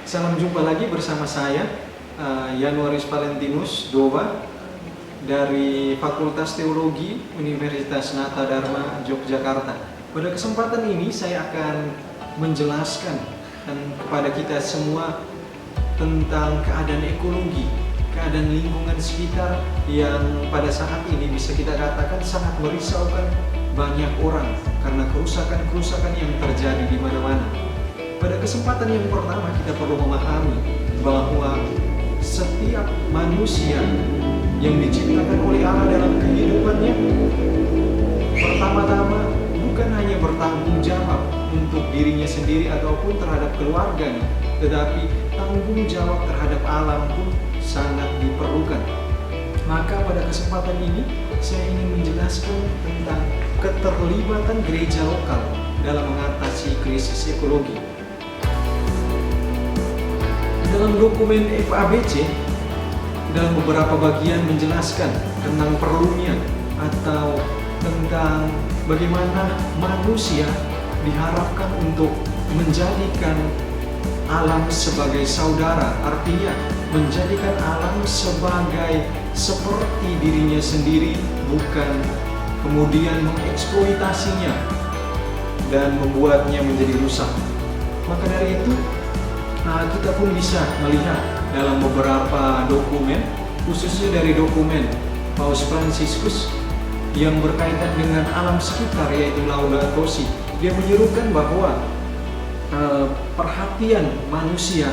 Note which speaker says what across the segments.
Speaker 1: Salam jumpa lagi bersama saya, Januarius Valentinus Doba dari Fakultas Teologi Universitas Nata Dharma Yogyakarta. Pada kesempatan ini saya akan menjelaskan kepada kita semua tentang keadaan ekologi, keadaan lingkungan sekitar yang pada saat ini bisa kita katakan sangat merisaukan banyak orang karena kerusakan-kerusakan yang terjadi di mana-mana. Pada kesempatan yang pertama kita perlu memahami bahwa setiap manusia yang diciptakan oleh Allah dalam kehidupannya pertama-tama bukan hanya bertanggung jawab untuk dirinya sendiri ataupun terhadap keluarganya, tetapi tanggung jawab terhadap alam pun sangat diperlukan. Maka pada kesempatan ini saya ingin menjelaskan tentang keterlibatan gereja lokal dalam mengatasi krisis ekologi. Dalam dokumen FABC, dalam beberapa bagian menjelaskan tentang perlunya atau tentang bagaimana manusia diharapkan untuk menjadikan alam sebagai saudara, artinya menjadikan alam sebagai seperti dirinya sendiri, bukan kemudian mengeksploitasinya dan membuatnya menjadi rusak. Maka dari itu kita pun bisa melihat dalam beberapa dokumen, khususnya dari dokumen Paus Fransiskus yang berkaitan dengan alam sekitar, yaitu Laudato Si. Dia menyerukan bahwa perhatian manusia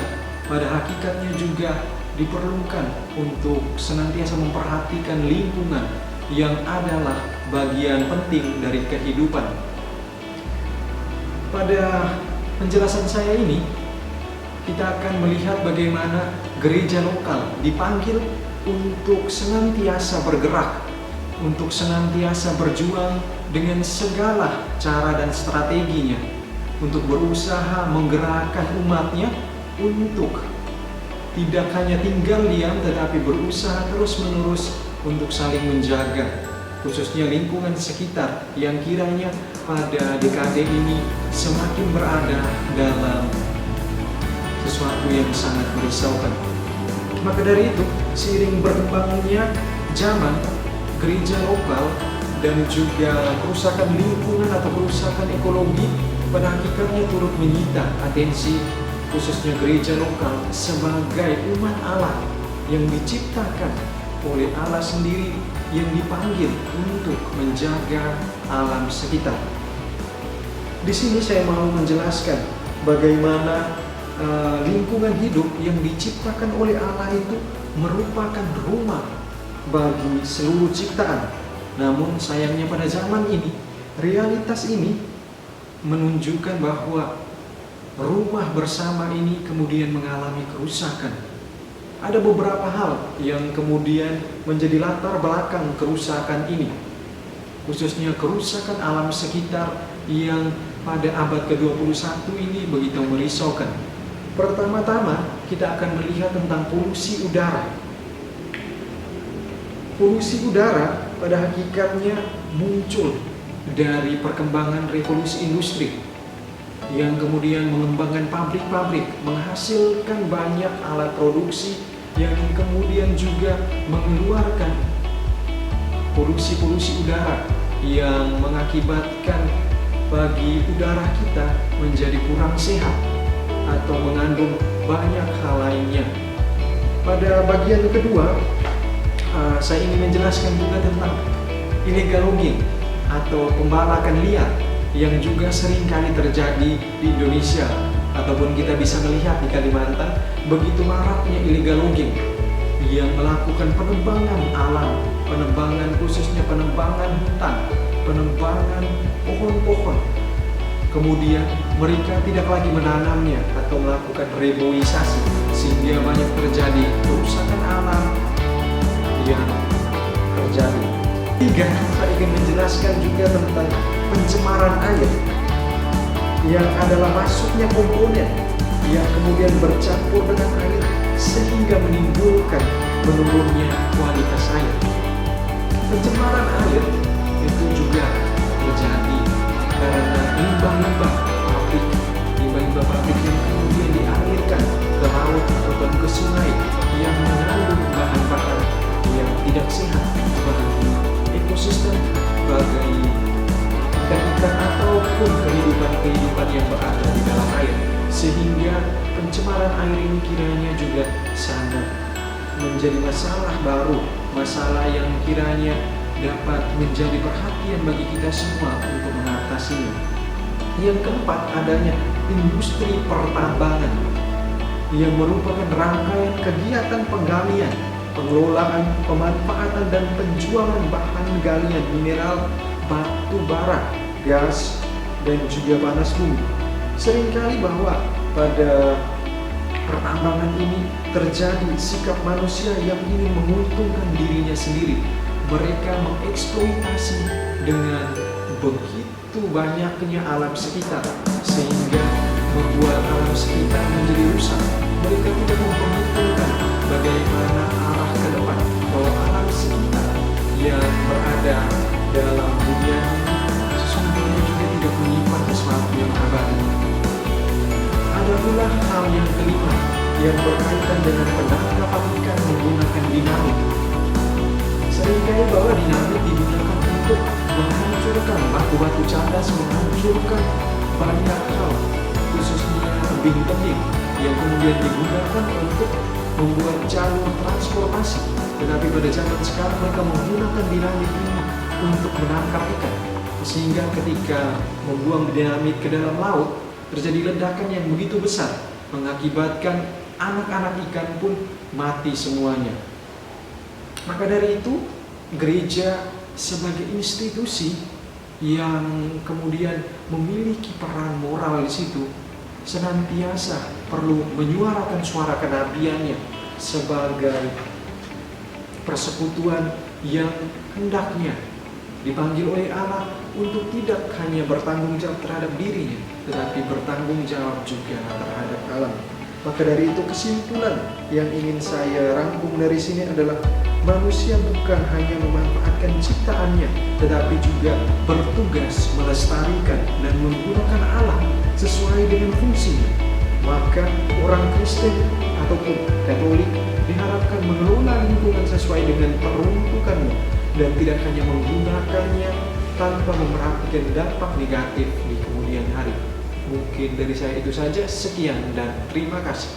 Speaker 1: pada hakikatnya juga diperlukan untuk senantiasa memperhatikan lingkungan yang adalah bagian penting dari kehidupan. Pada penjelasan saya ini, kita akan melihat bagaimana gereja lokal dipanggil untuk senantiasa bergerak, untuk senantiasa berjuang dengan segala cara dan strateginya, untuk berusaha menggerakkan umatnya untuk tidak hanya tinggal diam, tetapi berusaha terus-menerus untuk saling menjaga, khususnya lingkungan sekitar yang kiranya pada dekade ini semakin berada dalam sesuatu yang sangat merisaukan. Maka dari itu, seiring berkembangnya zaman, gereja lokal dan juga kerusakan lingkungan atau kerusakan ekologi pada hakikatnya turut menyita atensi khususnya gereja lokal sebagai umat Allah yang diciptakan oleh Allah sendiri, yang dipanggil untuk menjaga alam sekitar. Di sini saya mau menjelaskan bagaimana lingkungan hidup yang diciptakan oleh Allah itu merupakan rumah bagi seluruh ciptaan. Namun sayangnya pada zaman ini, realitas ini menunjukkan bahwa rumah bersama ini kemudian mengalami kerusakan. Ada beberapa hal yang kemudian menjadi latar belakang kerusakan ini, khususnya kerusakan alam sekitar yang pada abad ke-21 ini begitu merisaukan. Pertama-tama kita akan melihat tentang polusi udara. Polusi udara pada hakikatnya muncul dari perkembangan revolusi industri yang kemudian mengembangkan pabrik-pabrik, menghasilkan banyak alat produksi yang kemudian juga mengeluarkan polusi-polusi udara yang mengakibatkan bagi udara kita menjadi kurang sehat atau mengandung banyak hal lainnya. Pada bagian kedua, saya ingin menjelaskan juga tentang illegal logging atau pembalakan liar yang juga sering kali terjadi di Indonesia ataupun kita bisa melihat di Kalimantan. Begitu maraknya illegal logging yang melakukan penebangan alam, penebangan khususnya penebangan hutan, penebangan pohon-pohon. Kemudian mereka tidak lagi menanamnya atau melakukan reboisasi, sehingga banyak terjadi kerusakan alam yang terjadi. Tiga, saya ingin menjelaskan juga tentang pencemaran air yang adalah masuknya komponen yang kemudian bercampur dengan air sehingga menimbulkan menurunnya kualitas air. Pencemaran air itu juga terjadi karena limbah-limbah pabrik yang kemudian dialirkan ke yang mengandung bahan-bahan yang tidak sehat bagi ekosistem, bagi ikan-ikan ataupun kehidupan-kehidupan yang berada di dalam air, sehingga pencemaran air ini kiranya juga sangat menjadi masalah baru, masalah yang kiranya dapat menjadi perhatian bagi kita semua untuk mengatasinya. Yang keempat, adanya industri pertambangan yang merupakan rangkaian kegiatan penggalian, pengelolaan, pemanfaatan, dan penjualan bahan galian mineral, batu bara, gas, dan juga panas bumi. Seringkali bahwa pada pertambangan ini terjadi sikap manusia yang ingin menguntungkan dirinya sendiri. Mereka mengeksploitasi dengan begitu banyaknya alam sekitar, sehingga membuat alam sekitar menjadi rusak. Mereka tidak memperhitungkan bagaimana arah ke depan, bahwa alam sekitar yang berada dalam dunia ini sesungguhnya juga tidak menyimpan sesuatu yang abadi. Ada pula hal yang kelima yang berkaitan dengan penangkapan ikan menggunakan dinamit. Seringkali bahwa dinamit digunakan untuk menghancurkan batu-batu cadas, menghancurkan banyak hal, khususnya tebing-tebing yang kemudian digunakan untuk membuat jalur transportasi. Tetapi pada zaman sekarang mereka menggunakan dinamit ini untuk menangkap ikan, sehingga ketika membuang dinamit ke dalam laut, terjadi ledakan yang begitu besar, mengakibatkan anak-anak ikan pun mati semuanya. Maka dari itu, gereja sebagai institusi yang kemudian memiliki peran moral di situ, senantiasa perlu menyuarakan suara kenabiannya sebagai persekutuan yang hendaknya dipanggil oleh Allah untuk tidak hanya bertanggung jawab terhadap dirinya, tetapi bertanggung jawab juga terhadap alam. Maka dari itu, kesimpulan yang ingin saya rangkum dari sini adalah manusia bukan hanya memanfaatkan ciptaannya, tetapi juga bertugas melestarikan dan menggunakan alam sesuai dengan fungsinya. Maka orang Kristen ataupun Katolik diharapkan mengelola lingkungan sesuai dengan peruntukannya dan tidak hanya menggunakannya tanpa memperhatikan dampak negatif di kemudian hari. Mungkin dari saya itu saja, sekian dan terima kasih.